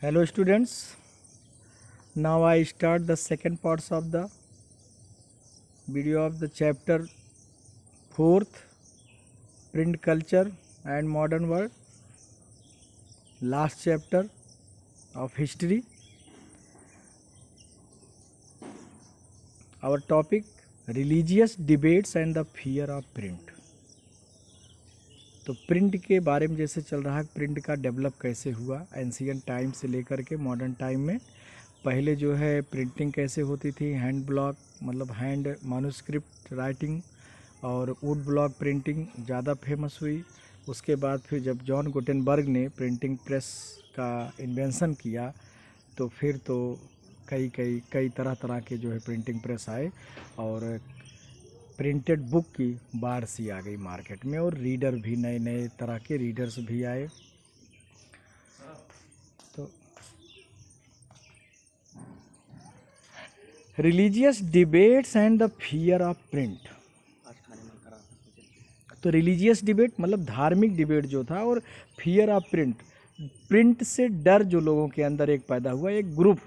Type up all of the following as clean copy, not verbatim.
Hello students, now I start the second parts of the video of the chapter 4th, print culture and modern world, last chapter of history. Our topic, religious debates and the fear of print. तो print के बारे में जैसे चल रहा है, print का develop कैसे हुआ एंशियंट टाइम से लेकर के मॉडर्न टाइम में। पहले जो है प्रिंटिंग कैसे होती थी, हैंड ब्लॉक मतलब हैंड मैन्युस्क्रिप्ट राइटिंग, और वुड ब्लॉक प्रिंटिंग ज़्यादा फेमस हुई। उसके बाद फिर जब जॉन गुटेनबर्ग ने प्रिंटिंग प्रेस का इन्वेंशन किया तो फिर तो कई तरह के जो है प्रिंटिंग प्रेस आए और प्रिंटेड बुक की बाढ़ सी आ गई मार्केट में, और रीडर भी नए तरह के रीडर्स भी आए। तो religious debates and the fear of print. तो रिलीजियस डिबेट मतलब धार्मिक डिबेट जो था, और फियर ऑफ प्रिंट, प्रिंट से डर जो लोगों के अंदर एक पैदा हुआ, एक ग्रुप।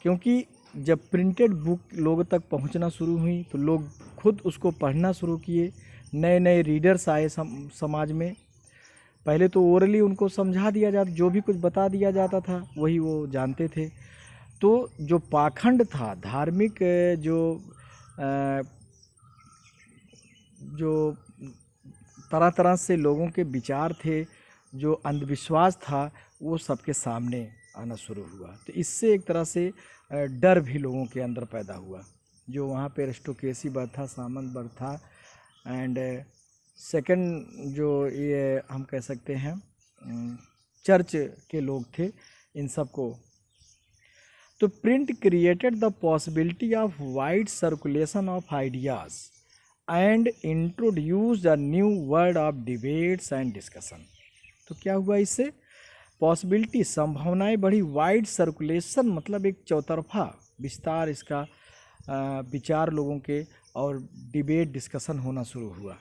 क्योंकि जब प्रिंटेड बुक लोगों तक पहुंचना शुरू हुई तो लोग खुद उसको पढ़ना शुरू किए, नए रीडर्स आए समाज में। पहले तो ओरली उनको समझा दिया जाता, जो भी कुछ बता दिया जाता था वही वो जानते थे। तो जो पाखंड था धार्मिक, जो तरह से लोगों के विचार थे, जो अंधविश्वास था, वो सबके सामने आना शुरू हुआ। तो इससे एक तरह से डर भी लोगों के अंदर पैदा हुआ। जो वहाँ पे एरिस्टोक्रेसी वर्ग था, सामंत वर्ग था, एंड सेकंड जो ये हम कह सकते हैं चर्च के लोग थे, इन सब को। तो print created the possibility of wide circulation of ideas and introduce the new word of debates and discussion. तो क्या हुआ इससे? पॉसिबिलिटी, संभावनाएं बढ़ी। वाइड सर्कुलेशन मतलब एक चौतरफा विस्तार इसका विचार लोगों के, और डिबेट डिस्कशन होना शुरू हुआ।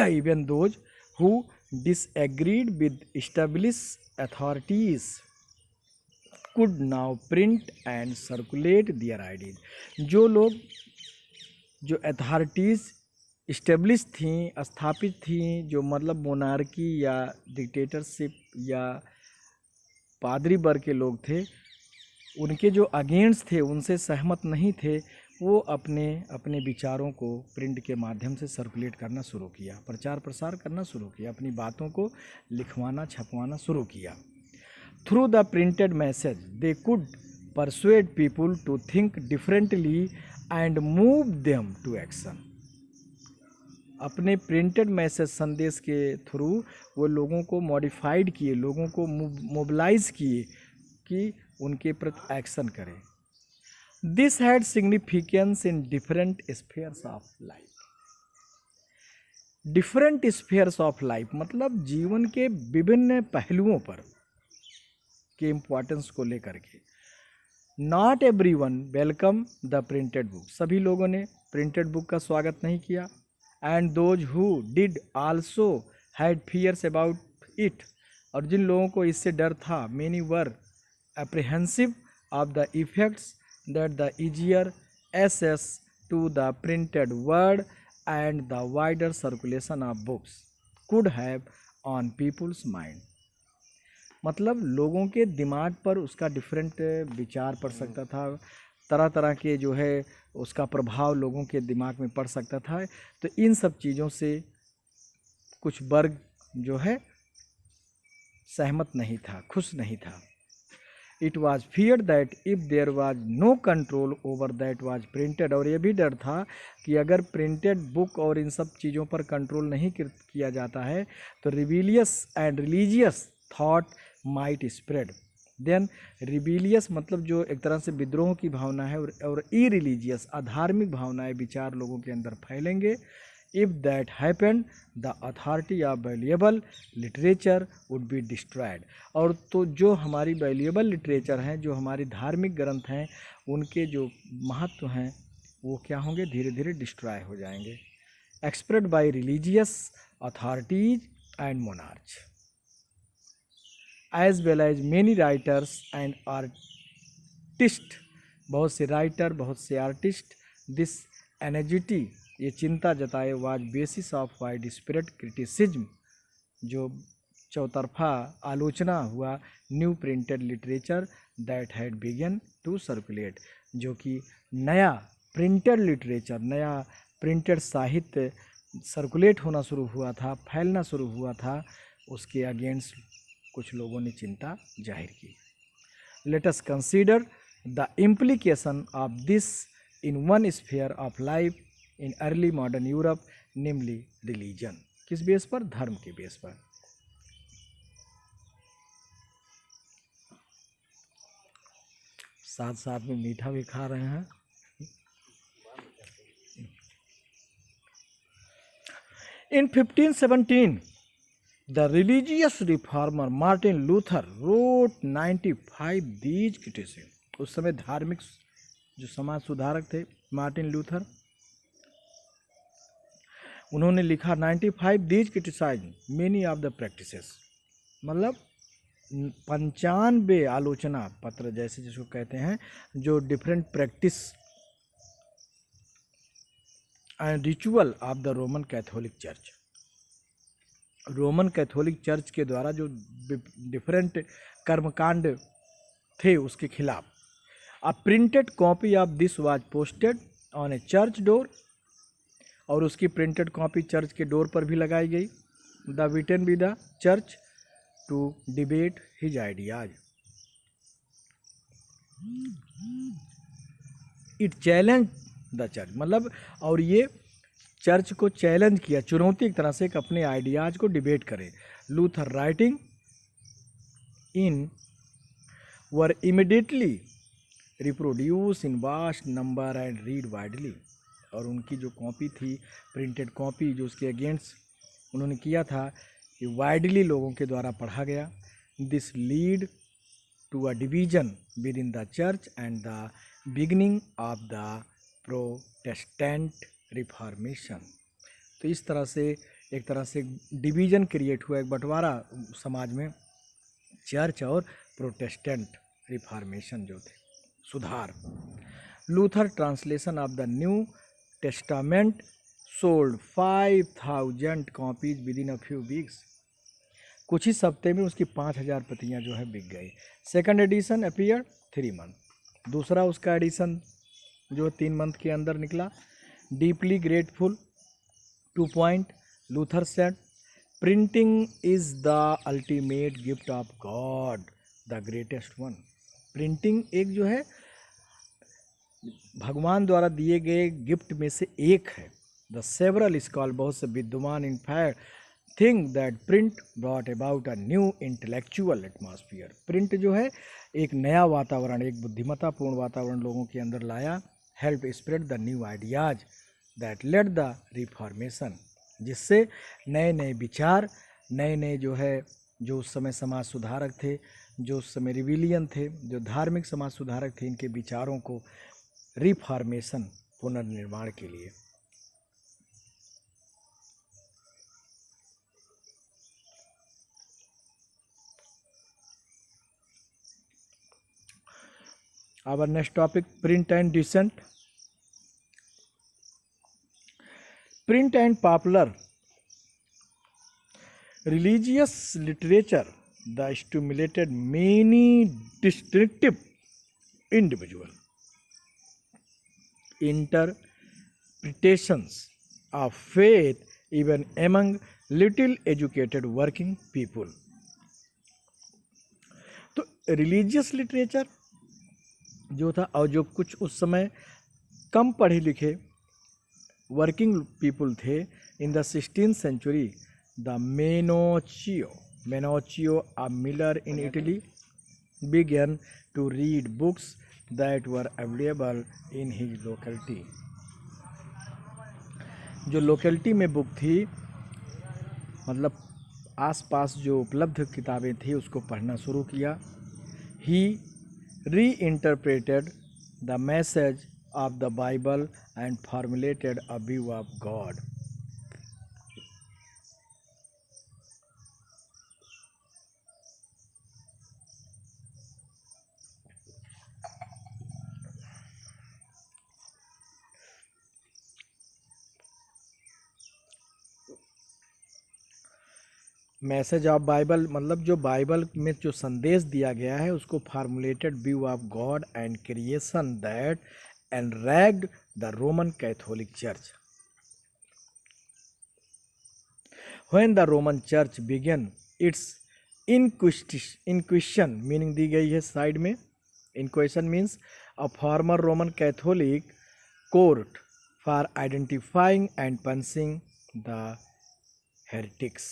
Even those who disagreed with established authorities could now print and circulate their ideas. जो लोग, जो अथॉरिटीज़ इस्टेब्लिश थीं, स्थापित थीं, जो मतलब मोनार्की या डिक्टेटरशिप या पादरी वर्ग के लोग थे, उनके जो अगेंस्ट थे, उनसे सहमत नहीं थे, वो अपने विचारों को प्रिंट के माध्यम से सर्कुलेट करना शुरू किया, प्रचार प्रसार करना शुरू किया, अपनी बातों को लिखवाना छपवाना शुरू किया। Through the printed message they could persuade people to think differently and move them to action. अपने प्रिंटेड मैसेज संदेश के थ्रू वो लोगों को मॉडिफाइड किए, लोगों को मोबिलाइज किए कि उनके प्रति एक्शन करें। This had significance in different spheres of life. Different spheres of life मतलब जीवन के विभिन्न पहलुओं पर के इम्पोर्टेंस को लेकर के। Not everyone welcome the printed book. सभी लोगों ने प्रिंटेड बुक का स्वागत नहीं किया। And those who did also had fears about it. और जिन लोगों को इससे डर था, many were apprehensive of the effects that the easier access to the printed word and the wider circulation of books could have on people's mind. मतलब लोगों के दिमाग पर उसका डिफरेंट विचार पड़ सकता था, तरह के जो है उसका प्रभाव लोगों के दिमाग में पड़ सकता था। तो इन सब चीज़ों से कुछ वर्ग जो है सहमत नहीं था, खुश नहीं था। It was feared that if there was no control over that was printed. और ये भी डर था कि अगर प्रिंटेड बुक और इन सब चीज़ों पर कंट्रोल नहीं किया जाता है तो rebellious and religious thought might spread. Then rebellious मतलब जो एक तरह से विद्रोह की भावना है, और इरिलीजियस अधार्मिक भावनाएं, विचार लोगों के अंदर फैलेंगे। If that happened the authority of valuable literature would be destroyed. और तो जो हमारी वैल्यूएबल लिटरेचर हैं, जो हमारी धार्मिक ग्रंथ हैं, उनके जो महत्व हैं वो क्या होंगे, धीरे धीरे डिस्ट्रॉय हो जाएंगे। Expressed by religious authorities and monarch. as well as many writers and artists, बहुत से राइटर, बहुत से आर्टिस्ट, दिस एनर्जिटी, ये चिंता जताए, was basis of wide spread criticism, जो चौतरफा आलोचना हुआ, new printed literature that had begun to circulate, जो कि नया प्रिंटेड लिटरेचर, नया प्रिंटेड साहित्य सर्कुलेट होना शुरू हुआ था, फैलना शुरू हुआ था, उसके अगेंस्ट कुछ लोगों ने चिंता जाहिर की। Let us consider the implication of this in one sphere of life in early modern Europe, namely religion. किस बेस पर? धर्म के बेस पर। साथ साथ में मीठा भी खा रहे हैं। In 1517, the religious reformer Martin Luther wrote 95 these criticisms. उस समय धार्मिक जो समाज सुधारक थे मार्टिन लूथर, उन्होंने लिखा 95 these criticism many of the practices, मतलब 95 आलोचना पत्र जैसे जिसको कहते हैं, जो different practice and ritual of the Roman Catholic church, Roman Catholic church के द्वारा जो डिफरेंट कर्मकांड थे उसके खिलाफ। A printed copy of this was posted on a church door, और उसकी प्रिंटेड कॉपी चर्च के डोर पर भी लगाई गई। The Wittenberg the church to debate his ideas, it challenge the church, मतलब और ये चर्च को चैलेंज किया, चुनौती एक तरह से, एक अपने आइडियाज को डिबेट करें। Luther writing in were immediately reproduce in vast number and read widely, और उनकी जो कॉपी थी, प्रिंटेड कॉपी जो उसके अगेंस्ट उन्होंने किया था, ये वाइडली लोगों के द्वारा पढ़ा गया। This lead to a division within the church and the beginning of the Protestant Reformation. तो इस तरह से एक तरह से डिवीजन क्रिएट हुआ, एक बंटवारा समाज में, चर्च और प्रोटेस्टेंट रिफॉर्मेशन जो थे, सुधार। Luther translation of the new testament sold 5000 copies with in a few weeks, कुछ ही हफ्ते में उसकी 5000 प्रतियां जो है बिक गई। सेकंड एडिशन अपीयर 3 मंथ, दूसरा उसका एडिशन जो 3 मंथ के अंदर निकला। Deeply grateful 2 point, Luther said printing is the ultimate gift of God, the greatest one. Printing एक जो है भगवान द्वारा दिए गए गिफ्ट में से एक है। द सेवरल स्कॉल, बहुत से विद्वान in fact think that print brought about a new intellectual atmosphere, print जो है एक नया वातावरण, एक बुद्धिमत्तापूर्ण वातावरण लोगों के अंदर लाया। Help spread the new ideas that led the Reformation, जिससे नए नए विचार, नए नए जो है, जो उस समय समाज सुधारक थे, जो उस समय रिविलियन थे, जो धार्मिक समाज सुधारक थे, इनके विचारों को रिफॉर्मेशन, पुनर्निर्माण के लिए। Our next topic, print and dissent. Print and popular religious literature that stimulated many distinctive individual interpretations of faith even among little educated working people. तो रिलीजियस लिटरेचर जो था, और जो कुछ उस समय कम पढ़े लिखे वर्किंग पीपल थे in the 16th century, the Menocchio a miller in Italy began to read books that were available in his locality. जो लोकेलिटी में बुक थी, मतलब आसपास जो उपलब्ध किताबें थी उसको पढ़ना शुरू किया। He reinterpreted the message of the Bible and formulated a view of God. Message of Bible मतलब जो बाइबल में जो संदेश दिया गया है उसको formulated view of God and creation that enraged the Roman Catholic church. When the Roman church began its inquisition meaning दी गई है साइड में। Inquisition means a former Roman Catholic court for identifying and punishing the heretics.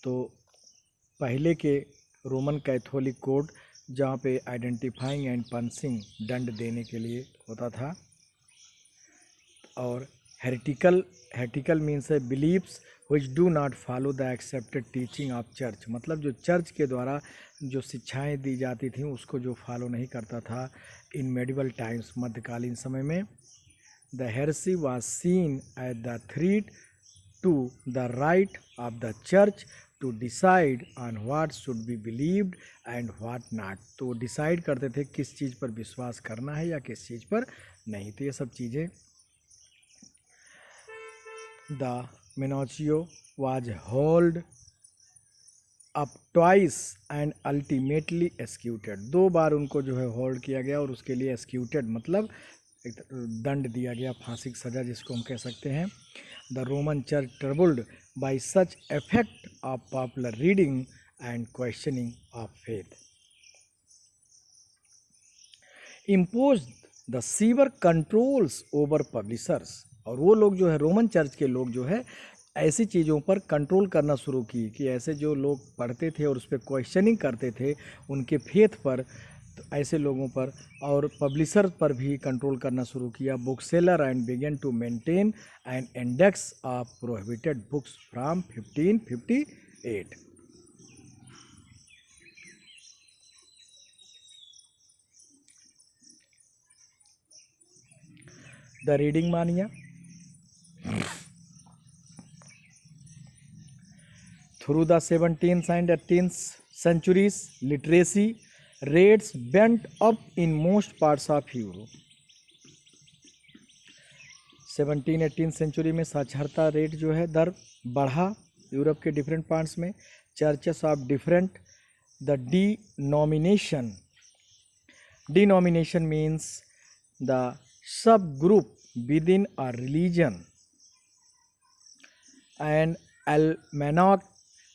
तो पहले के Roman Catholic court जहाँ पे identifying and punishing दंड देने के लिए होता था। और हेरिटिकल मीन्स है believes which do not follow the accepted teaching of church, मतलब जो चर्च के द्वारा जो शिक्षाएं दी जाती थीं उसको जो फॉलो नहीं करता था। इन मेडिवल टाइम्स मध्यकालीन समय में the heresy was seen as the threat to the right of the church to decide on what should be believed and what not. तो वो डिसाइड करते थे किस चीज़ पर विश्वास करना है या किस चीज़ पर नहीं। तो ये सब चीज़ें the Menocchio was hold up twice and ultimately executed. 2 बार उनको जो है होल्ड किया गया और उसके लिए एक्सिक्यूटेड मतलब एक दंड दिया गया, फांसी की सज़ा जिसको हम कह सकते हैं। The Roman church troubled bye such effect of popular reading and questioning of faith impose the sewer controls over publishers. और वो लोग जो है रोमन चर्च के लोग जो है ऐसी चीज़ों पर कंट्रोल करना शुरू की कि ऐसे जो लोग पढ़ते थे और उस पर क्वेश्चनिंग करते थे उनके फेथ पर, तो ऐसे लोगों पर और पब्लिशर पर भी कंट्रोल करना शुरू किया। Book seller and began to maintain an index of prohibited books from 1558। The reading mania. Through the 17th and 18th centuries, literacy rates went up in most parts of Europe. 17-18 century में साक्षरता rate जो है दर बढ़ा Europe के different parts में। Churches of different the denomination means the sub group with in a religion and almanac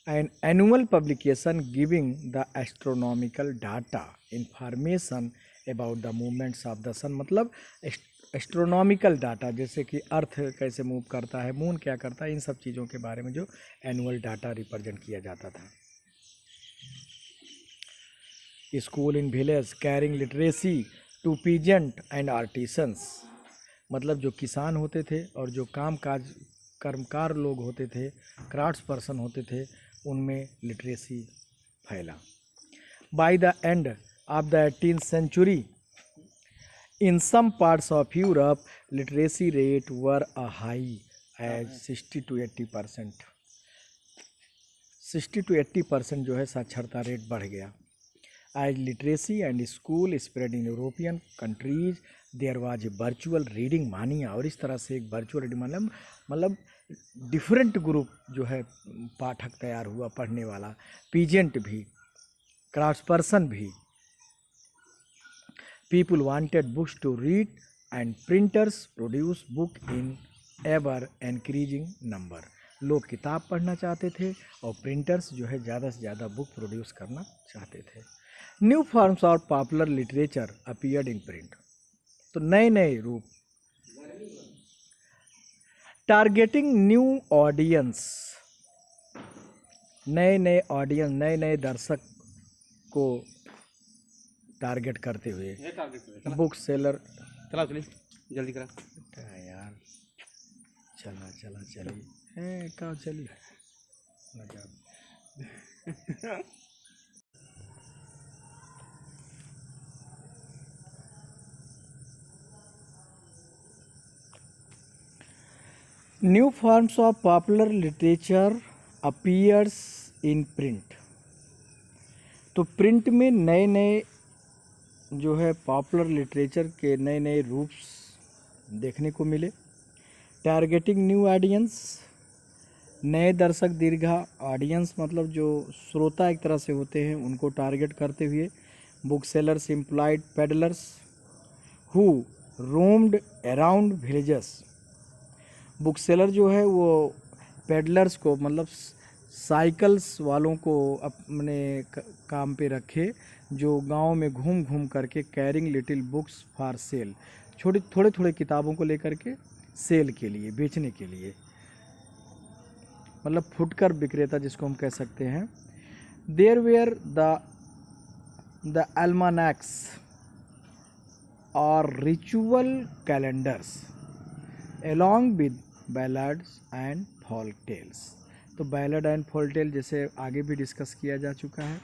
an annual publication giving the astronomical data information about the movements of the sun। मतलब astronomical data जैसे कि अर्थ कैसे move करता है, moon क्या करता है, इन सब चीज़ों के बारे में जो एनुअल डाटा रिप्रेजेंट किया जाता था। School in village carrying literacy to peasant and artisans, मतलब जो किसान होते थे और जो कर्मकार लोग होते थे, क्राफ्ट्स पर्सन होते थे, उनमें लिटरेसी फैला। By the end of the 18th century in some parts of Europe literacy rate were a high as 60 to 80%। 60 to 80% जो है साक्षरता रेट बढ़ गया। As literacy and school spread in European countries there was a virtual reading mania. और इस तरह से एक वर्चुअल रीडिंग मतलब डिफरेंट ग्रुप जो है पाठक तैयार हुआ पढ़ने वाला, पीजेंट भी, क्राफ्ट्स पर्सन भी। People wanted books to read and printers produce book in ever increasing number. लोग किताब पढ़ना चाहते थे और प्रिंटर्स जो है ज़्यादा से ज़्यादा बुक प्रोड्यूस करना चाहते थे। New forms of popular literature appeared in print. तो नए नए रूप, टारगेटिंग न्यू ऑडियंस, नए नए दर्शक को टारगेट करते हुए बुक सेलर। चला चलिए जल्दी करा यार, चला चलिए कहाँ चलिए new forms of popular literature appears in print. तो प्रिंट में नए नए जो है पॉपुलर लिटरेचर के नए नए रूप्स देखने को मिले। टारगेटिंग न्यू ऑडियंस नए दर्शक दीर्घा ऑडियंस मतलब जो श्रोता एक तरह से होते हैं उनको टारगेट करते हुए। Book sellers employed peddlers who roamed around villages. Book seller जो है वो पेडलर्स को मतलब साइकिल्स वालों को अपने काम पे रखे जो गांव में घूम घूम करके carrying little books for sale, छोटे थोड़े थोड़े किताबों को लेकर के सेल के लिए, बेचने के लिए, मतलब फुटकर विक्रेता जिसको हम कह सकते हैं। देयर वेयर द almanacs और ritual calendars along with ballads and folk tales। तो बैलड एंड folk टेल जैसे आगे भी डिस्कस किया जा चुका है,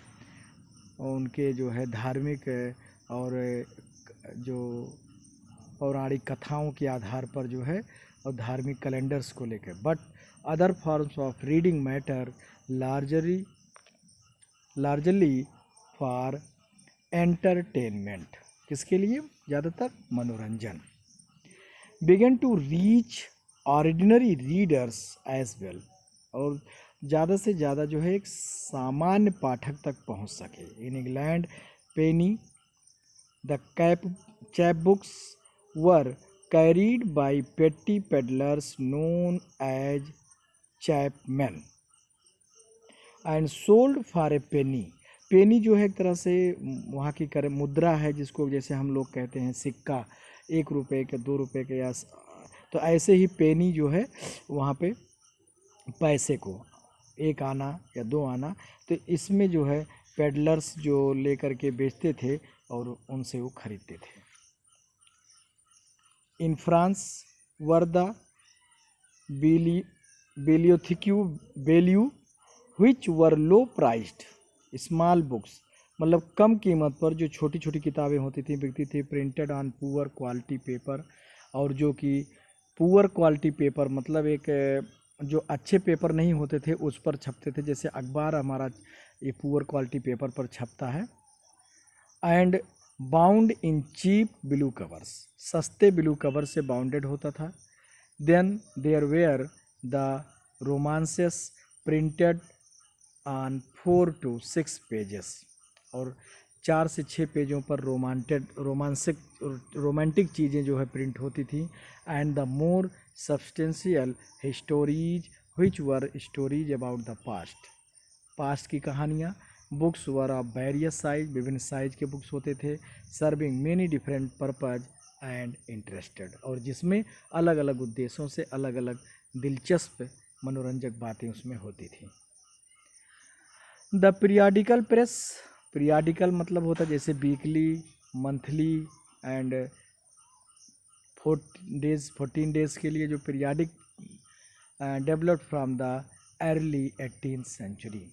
और उनके जो है धार्मिक और जो पौराणिक कथाओं के आधार पर जो है, और धार्मिक कैलेंडर्स को लेकर। But other forms of reading matter largely for entertainment, किसके लिए? ज़्यादातर मनोरंजन। Began to reach ordinary readers as well, और ज़्यादा से ज़्यादा जो है एक सामान्य पाठक तक पहुंच सके। In England penny the chap books were carried by petty peddlers known as chapman and sold for a penny. Penny जो है एक तरह से वहाँ की कर मुद्रा है, जिसको जैसे हम लोग कहते हैं सिक्का, 1 रुपये के, 2 रुपये के, या तो ऐसे ही पेनी जो है वहाँ पे पैसे को 1 आना या 2 आना, तो इसमें जो है पेडलर्स जो लेकर के बेचते थे और उनसे वो खरीदते थे। In France were the Bleu which were low priced small books, मतलब कम कीमत पर जो छोटी छोटी किताबें होती थी बिकती थी, printed on poor quality paper, और जो कि पुअर क्वालिटी पेपर मतलब एक जो अच्छे पेपर नहीं होते थे उस पर छपते थे, जैसे अखबार हमारा ये पुअर क्वालिटी पेपर पर छपता है। And bound in cheap blue covers, सस्ते ब्लू कवर से बाउंडेड होता था। Then there were the romances printed on 4 to 6 pages, और 4 से 6 पेजों पर रोमांटिक चीज़ें जो है प्रिंट होती थी। And the more substantial histories which were stories about the past की कहानियाँ। Books were of various size, विभिन्न साइज के बुक्स होते थे। Serving many different purpose and interested, और जिसमें अलग अलग उद्देश्यों से अलग अलग दिलचस्प मनोरंजक बातें उसमें होती थी। द पीरियाडिकल प्रेस, पीरियाडिकल मतलब होता है जैसे वीकली, मंथली एंड 14 डेज के लिए जो periodic developed from the early 18th century,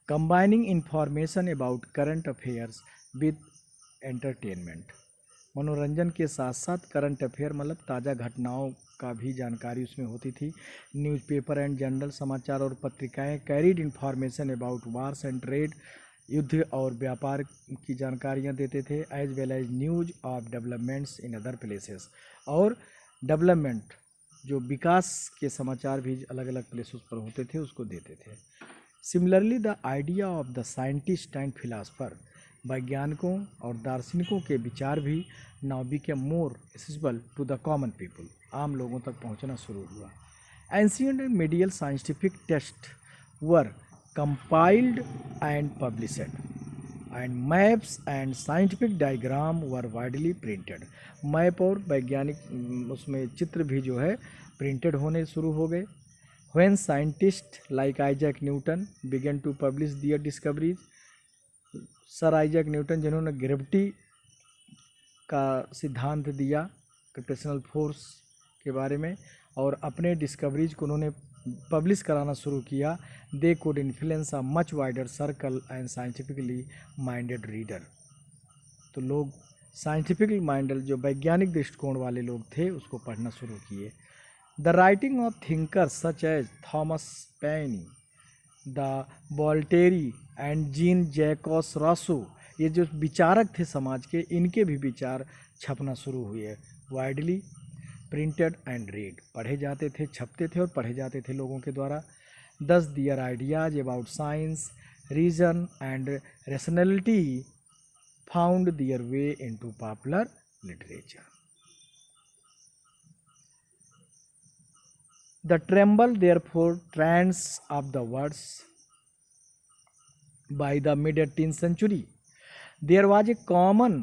combining information about current affairs with entertainment. मनोरंजन के साथ साथ करंट अफेयर मतलब ताज़ा घटनाओं का भी जानकारी उसमें होती थी। न्यूज़पेपर एंड जर्नल, समाचार और पत्रिकाएं carried information about wars and trade, युद्ध और व्यापार की जानकारियां देते थे। As well as news of developments in other places, और डेवलपमेंट जो विकास के समाचार भी अलग अलग प्लेसेस पर होते थे उसको देते थे। Similarly the idea of the scientist and philosopher, वैज्ञानिकों और दार्शनिकों के विचार भी now became more accessible to the common people, आम लोगों तक पहुंचना शुरू हुआ। Ancient and medieval scientific text were compiled and published, and maps and scientific diagram were widely printed. Map और वैज्ञानिक उसमें चित्र भी जो है प्रिंटेड होने शुरू हो गए। When scientist like Isaac Newton began to publish their discoveries, sir Isaac Newton जिन्होंने ग्रेविटी का सिद्धांत दिया, ग्रेविटेशनल फोर्स के बारे में, और अपने डिस्कवरीज को उन्होंने पब्लिश कराना शुरू किया। They could influence a much wider circle and scientifically minded reader. तो लोग साइंटिफिकली माइंडेड जो वैज्ञानिक दृष्टिकोण वाले लोग थे उसको पढ़ना शुरू किए। The writing of thinkers such as Thomas Paine, the Voltaire and Jean Jacques Rousseau, ये जो विचारक थे समाज के, इनके भी विचार छपना शुरू हुए वाइडली। प्रिंटेड एंड रीड, पढ़े जाते थे, छपते थे और पढ़े जाते थे लोगों के द्वारा। 10 their ideas about science, reason and rationality found their way into popular literature. The tremble therefore trends of the words. By the mid-18th century, there was a common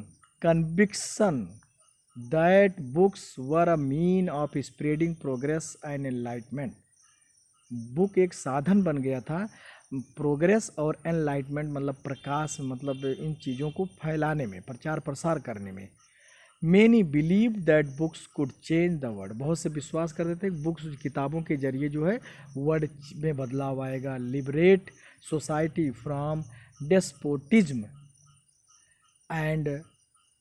conviction that books were a mean of spreading progress and enlightenment. Book एक साधन बन गया था progress और enlightenment, मतलब प्रकाश, मतलब इन चीज़ों को फैलाने में, प्रचार प्रसार करने में। Many believed that books could change the world. बहुत से विश्वास करते थे कि बुक्स, किताबों के जरिए जो है वर्ल्ड में बदलाव आएगा। Liberate society from despotism and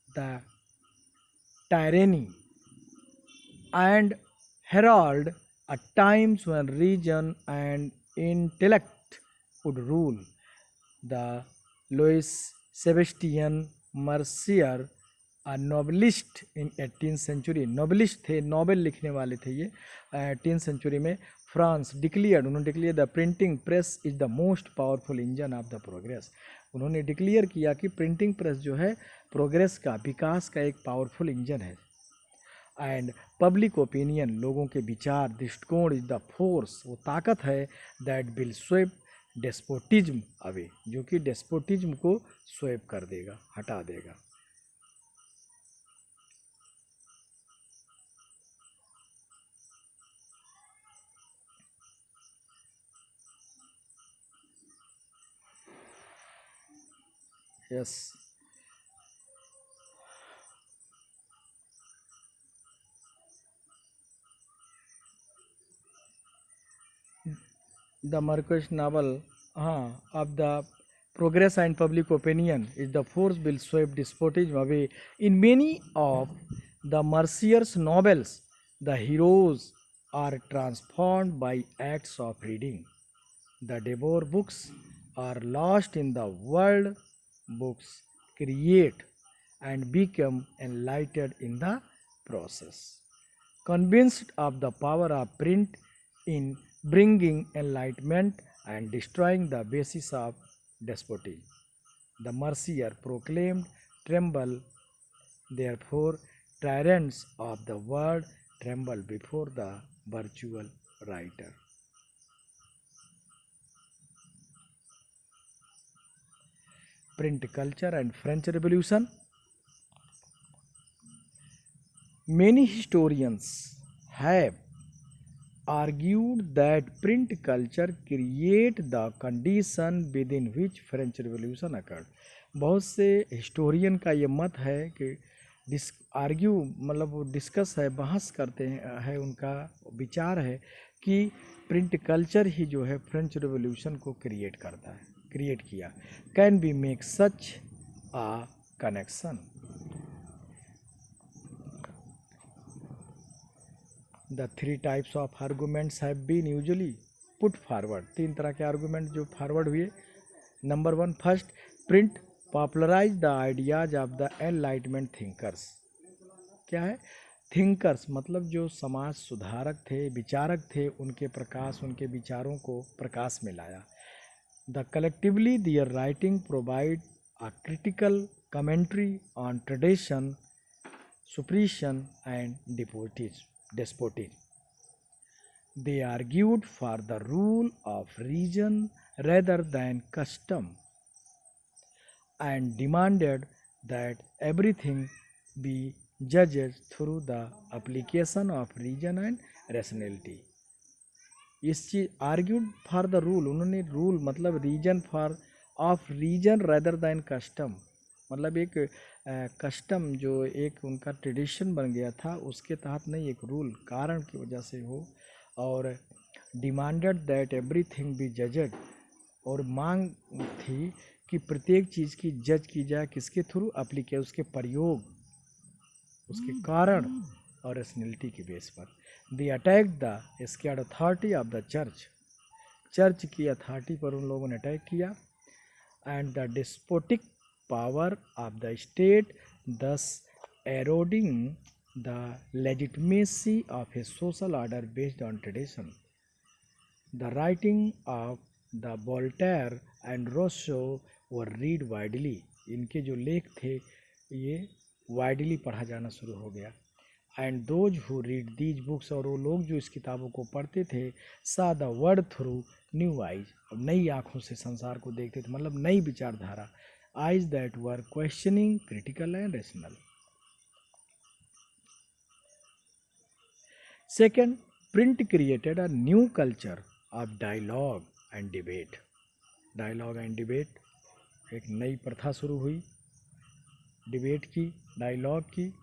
the टायरेनी and herald a times when reason and intellect would rule. The Louis Sebastian Mercier, a novelist in 18th century, novelist थे, नॉवेल लिखने वाले थे ये 18th सेंचुरी में, फ्रांस, उन्होंने declare the printing press is the most powerful engine of the progress. उन्होंने declare किया कि प्रिंटिंग प्रेस जो है प्रोग्रेस का, विकास का एक पावरफुल इंजन है। एंड पब्लिक ओपिनियन, लोगों के विचार, दृष्टिकोण इज द फोर्स, वो ताकत है that will sweep despotism away, जो कि डेस्पोटिज्म को स्वेप कर देगा, हटा देगा। यस, द मार्क्वेस नावल, हाँ, of the progress and public opinion is the force will sweep despotism away. In many of the Mercier's novels the heroes are transformed by acts of reading. The devour books are lost in the world, books create and become enlightened in the process. Convinced of the power of print in bringing enlightenment and destroying the basis of despotism, the Mercier proclaimed, "Tremble, therefore, tyrants of the world, tremble before the virtual writer." Print culture and French Revolution. Many historians have argued that print culture create the condition within which French Revolution occurred. बहुत से historian का ये मत है कि मतलब वो discuss है, बहस करते हैं, उनका विचार है कि प्रिंट कल्चर ही जो है फ्रेंच रिवॉल्यूशन को क्रिएट किया। Can be make such a connection? The 3 types of arguments have been usually put forward. 3 तरह के आर्गूमेंट जो फॉरवर्ड हुए। Number 1, first, print popularise the ideas of the enlightenment thinkers. क्या है? थिंकर्स मतलब जो समाज सुधारक थे, विचारक थे, उनके प्रकाश, उनके विचारों को प्रकाश में लाया। The collectively their writing provide a critical commentary on tradition, superstition and despotism. They argued for the rule of reason rather than custom and demanded that everything be judged through the application of reason and rationality. इस चीज argued for the rule, उन्होंने rule मतलब reason for of reason rather than custom, मतलब एक custom जो एक उनका tradition बन गया था उसके तहत नहीं, एक रूल कारण की वजह से हो। और डिमांडेड दैट एवरीथिंग बी जजड, और मांग थी कि प्रत्येक चीज़ की जज की जाए किसके थ्रू? एप्लीके, उसके प्रयोग, उसके कारण और रैशनैलिटी के बेस पर। They attack the scared authority of the church, church की अथॉरिटी पर उन लोगों ने अटैक किया। And the despotic power of the state, दस एरोडिंग the legitimacy of a social order based on tradition. The writing of the Voltaire and Rousseau were read widely. इनके जो लेख थे ये वाइडली पढ़ा जाना शुरू हो गया. And those who read these books, और वो लोग जो इस किताबों को पढ़ते थे, सा the world through new eyes, अब नई आँखों से संसार को देखते थे, मतलब नई विचारधारा. Ideas that were questioning, critical and rational. Second, print created a new culture of dialogue and debate. Dialogue and debate, एक नई प्रथा शुरू हुई डिबेट की, डायलॉग की.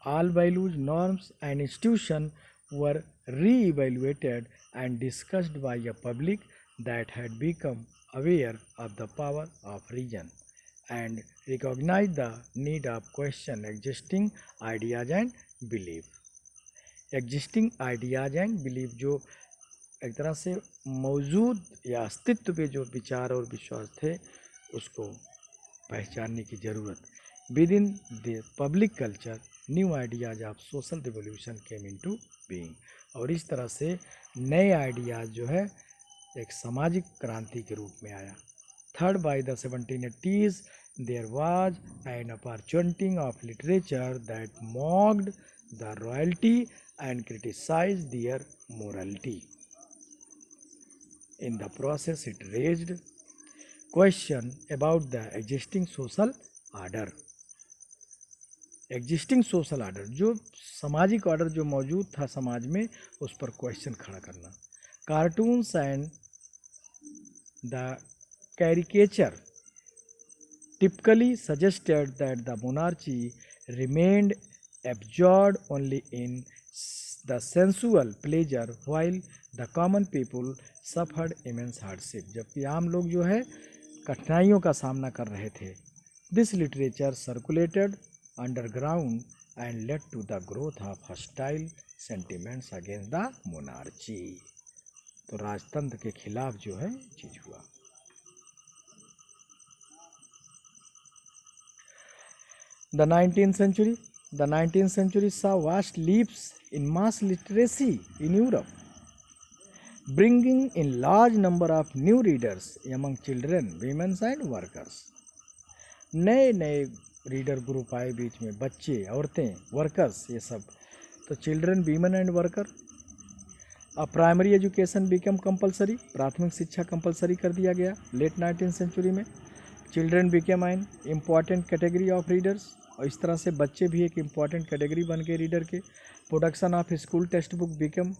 All values, norms and institutions were re-evaluated and discussed by a public that had become aware of the power of reason and recognized the need of question existing ideas and belief. Existing ideas and belief, जो एक तरह से मौजूद या अस्तित्व पे जो विचार और विश्वास थे उसको पहचानने की ज़रूरत. Within the public culture, new ideas of social revolution came into being. और इस तरह से नए आइडियाज़ जो है एक सामाजिक क्रांति के रूप में आया. Third, by the 1780s there was an opportunity of literature that mocked the royalty and criticise their morality. In the process it raised question about the existing social order. Existing social order, जो सामाजिक order जो मौजूद था समाज में, उस पर question खड़ा करना. Cartoons and the caricature typically suggested that the monarchy remained absorbed only in the sensual pleasure while the common people suffered immense hardship. जबकि आम लोग जो है कठिनाइयों का सामना कर रहे थे. This literature circulated underground and led to the growth of hostile sentiments against the monarchy. तो राजतंत्र के खिलाफ जो है चीज हुआ. The 19th century saw vast leaps in mass literacy in Europe, bringing in large number of new readers among children, women and workers. नए reader group आए बीच में, बच्चे, औरतें, वर्कर्स, ये सब. तो चिल्ड्रन, वीमेन एंड वर्कर. अब प्राइमरी एजुकेशन बिकम कंपलसरी, प्राथमिक शिक्षा कंपलसरी कर दिया गया लेट 19th सेंचुरी में. Children became an important category of readers, और इस तरह से बच्चे भी एक इम्पॉर्टेंट कैटेगरी बन गए रीडर के. Production of school text book become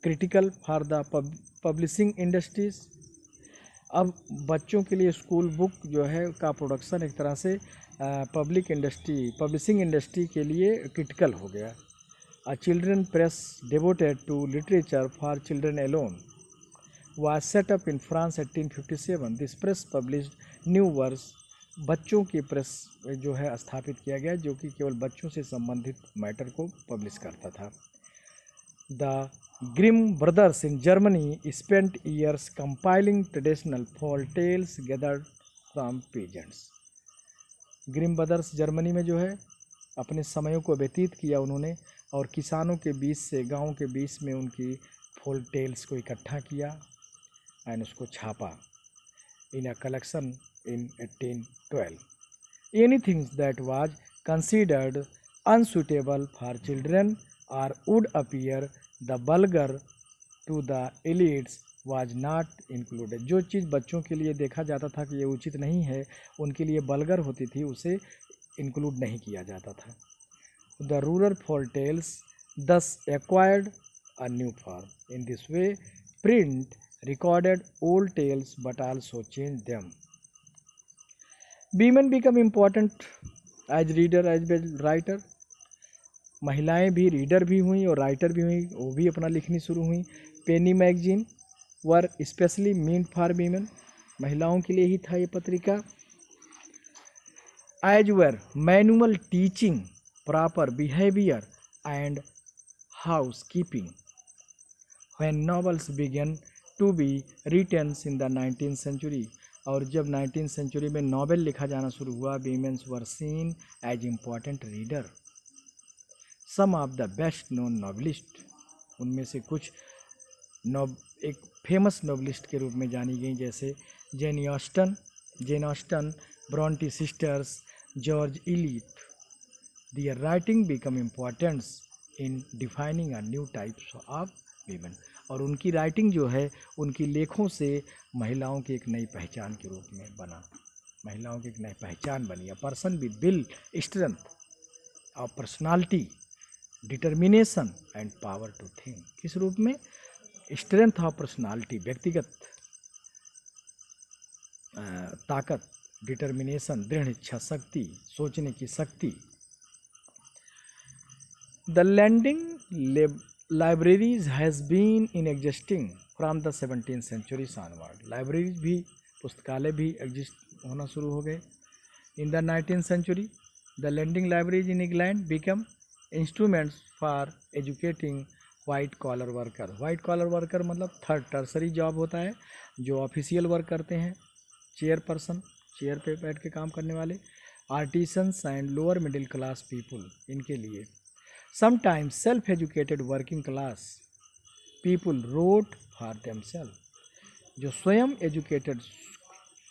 critical for the publishing industries. अब बच्चों के लिए स्कूल बुक जो है का प्रोडक्शन एक तरह से पब्लिशिंग इंडस्ट्री के लिए क्रिटिकल हो गया. A children press devoted to literature for children alone was set up in France 1857. This press published new works. बच्चों की प्रेस जो है स्थापित किया गया जो कि केवल बच्चों से संबंधित मैटर को पब्लिश करता था. The Grimm brothers in Germany spent years compiling traditional folk tales gathered from peasants. Grimm brothers Germany में जो है अपने समयों को व्यतीत किया उन्होंने, और किसानों के बीच से, गांव के बीच में उनकी फोल्क टेल्स को इकट्ठा किया एंड उसको छापा in a collection in 1812. Anything that was considered unsuitable for children और would appear the vulgar to the elites was not included. जो चीज़ बच्चों के लिए देखा जाता था कि ये उचित नहीं है, उनके लिए बल्गर होती थी, उसे इंक्लूड नहीं किया जाता था. The rural folk tales thus acquired a new form. In this way print recorded old tales but also change them. Women become important as reader as well writer. महिलाएं भी रीडर भी हुई और राइटर भी हुई, वो भी अपना लिखनी शुरू हुई. Penny magazine were especially meant for women. महिलाओं के लिए ही था ये पत्रिका. As were manual teaching proper behaviour and housekeeping. When novels began to be written in the 19th century. और जब 19th सेंचुरी में नॉवेल लिखा जाना शुरू हुआ, women's were seen as important reader. Some of the best known novelist, उनमें से कुछ एक फेमस नॉवलिस्ट के रूप में जानी गई, जैसे Jane Austen, Brontë sisters, George Eliot. Their writing become important in defining a new types of women। और उनकी राइटिंग जो है, उनकी लेखों से महिलाओं की एक नई पहचान के रूप में बना, महिलाओं की एक नई पहचान बनी। A person with will, strength of personality, determination and power to think. किस रूप में? स्ट्रेंथ ऑफ पर्सनालिटी, व्यक्तिगत ताकत, डिटर्मिनेशन, दृढ़ इच्छा शक्ति, सोचने की शक्ति। The lending libraries has been in existing from the 17th century onward। Libraries भी, पुस्तकालय भी एग्जिस्ट होना शुरू हो गए। In the 19th century, the lending libraries in England became instruments for educating white collar worker। white collar worker मतलब third tertiary job होता है, जो ऑफिशियल वर्क करते हैं, चेयरपर्सन, चेयर पे बैठ के काम करने वाले, artisans and lower middle class people, इनके लिए। Sometimes self-educated working class people wrote for themselves। जो स्वयं एजुकेटेड,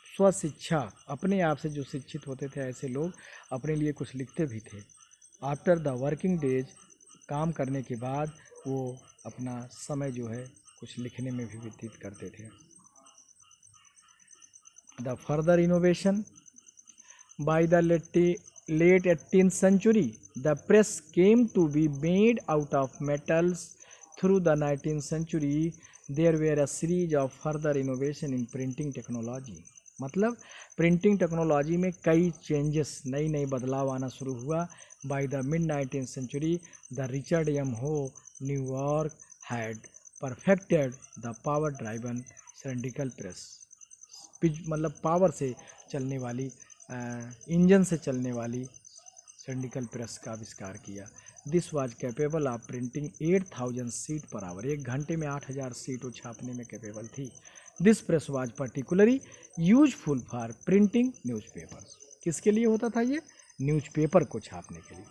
स्वशिक्षा, अपने आप से जो शिक्षित होते थे, ऐसे लोग अपने लिए कुछ लिखते भी थे। आफ्टर द वर्किंग डेज, काम करने के बाद वो अपना समय जो है कुछ लिखने में भी व्यतीत करते थे। The further innovation by the late 18th century, the press came to be made out of metals। Through the 19th century, there were a series of further innovation in printing technology। मतलब printing technology में कई changes, नई नई बदलाव आना शुरू हुआ। Bye the mid 19th century, the Richard M. Hoe, New York, had perfected the power driven cylindrical press। मतलब पावर से चलने वाली, इंजन से चलने वाली सिंडिकल प्रेस का आविष्कार किया। This was capable of printing 8000 seat per hour. एक घंटे में 8000 सीट वो छापने में कैपेबल थी। This press was particularly useful for printing newspapers. किसके लिए होता था ये? न्यूज़पेपर को छापने के लिए।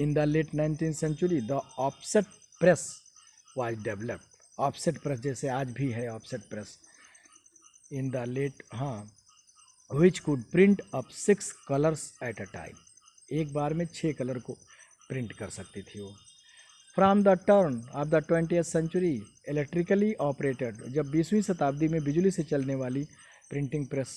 In the late 19th century, the offset press was developed. Offset press जैसे आज भी है offset press. In the late, which could print up 6 colors at a time। एक बार में 6 कलर को प्रिंट कर सकती थी वो। From the turn off the 20th century, electrically operated, जब 20वीं शताब्दी में बिजली से चलने वाली प्रिंटिंग प्रेस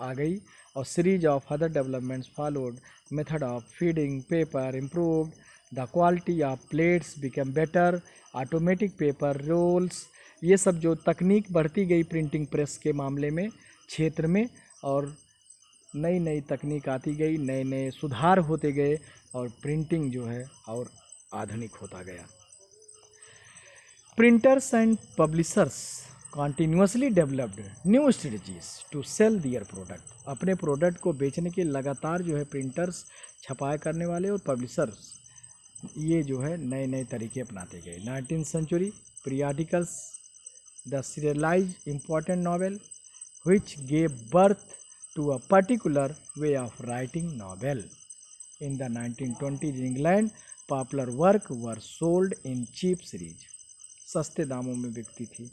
आ गई, और series of other developments followed. Method of feeding paper improved, the quality of plates become better, automatic paper roles. ये सब जो तकनीक बढ़ती गई प्रिंटिंग प्रेस के मामले में, क्षेत्र में, और नई नई तकनीक आती गई, नए नए सुधार होते गए, और प्रिंटिंग जो है और आधुनिक होता गया। Printers and publishers continuously developed new strategies to sell their product. अपने प्रोडक्ट को बेचने के लगातार जो है प्रिंटर्स, छपाई करने वाले और पब्लिशर्स, ये जो है नए नए तरीके अपनाते गए। 19th century, periodicals, the serialized important novel which gave birth to a particular way of writing novel। In the 1920s England, popular work were sold in cheap series। सस्ते दामों में बिकती थी,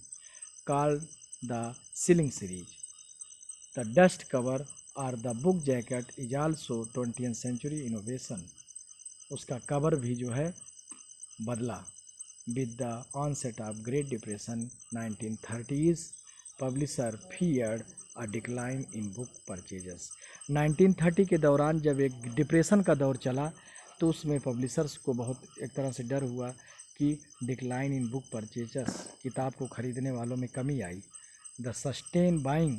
called the shilling series। The dust cover or the book jacket is also 20th century innovation। उसका cover भी जो है बदला। With the onset of Great Depression 1930s, publisher feared a decline in book purchases। 1930 के दौरान जब एक depression का दौर चला, तो उसमें पब्लिशर्स को बहुत एक तरह से डर हुआ कि डिक्लाइन इन बुक परचेजर्स, किताब को खरीदने वालों में कमी आई। The sustain buying,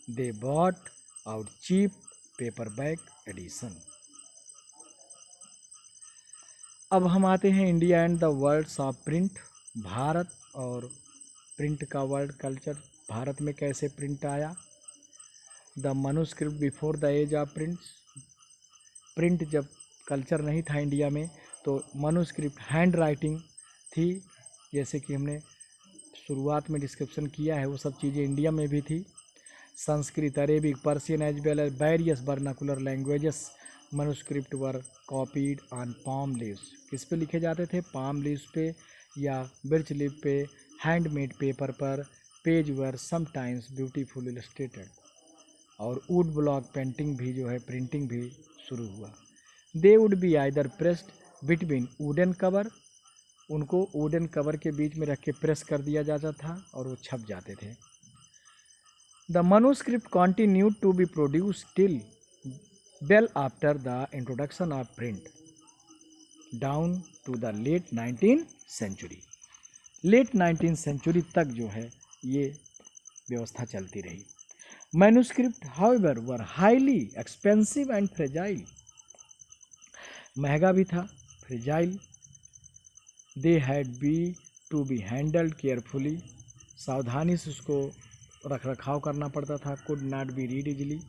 they bought out cheap paperback edition. अब हम आते हैं India and the worlds of print. Bharat और प्रिंट का वर्ल्ड कल्चर, भारत में कैसे प्रिंट आया। The manuscript before the age of prints. Print जब कल्चर नहीं था इंडिया में, तो मनुस्क्रिप्ट हैंड राइटिंग थी, जैसे कि हमने शुरुआत में डिस्क्रिप्शन किया है, वो सब चीज़ें इंडिया में भी थी। Sanskrit, Arabic, Persian as well as various vernacular languages manuscript were copied on palm leaves, किस पे लिखे जाते थे? पाम लीव्स पे या बिर्च लीफ पे, हैंडमेड पेपर पर। Page were sometimes beautiful illustrated. और वुड ब्लॉक पेंटिंग भी जो है, प्रिंटिंग भी शुरू हुआ। They would be either pressed between wooden cover, उनको वुडन कवर के बीच में रख के प्रेस कर दिया जाता था और वो छप जाते थे। The manuscript continued to be produced till well after the introduction of print down to the late 19th century। Late 19th century तक जो है ये व्यवस्था चलती रही। Manuscript however were highly expensive and fragile, महंगा भी था, fragile. They had to be handled carefully, सावधानी से उसको रख रखाव करना पड़ता था। Could not be read easily,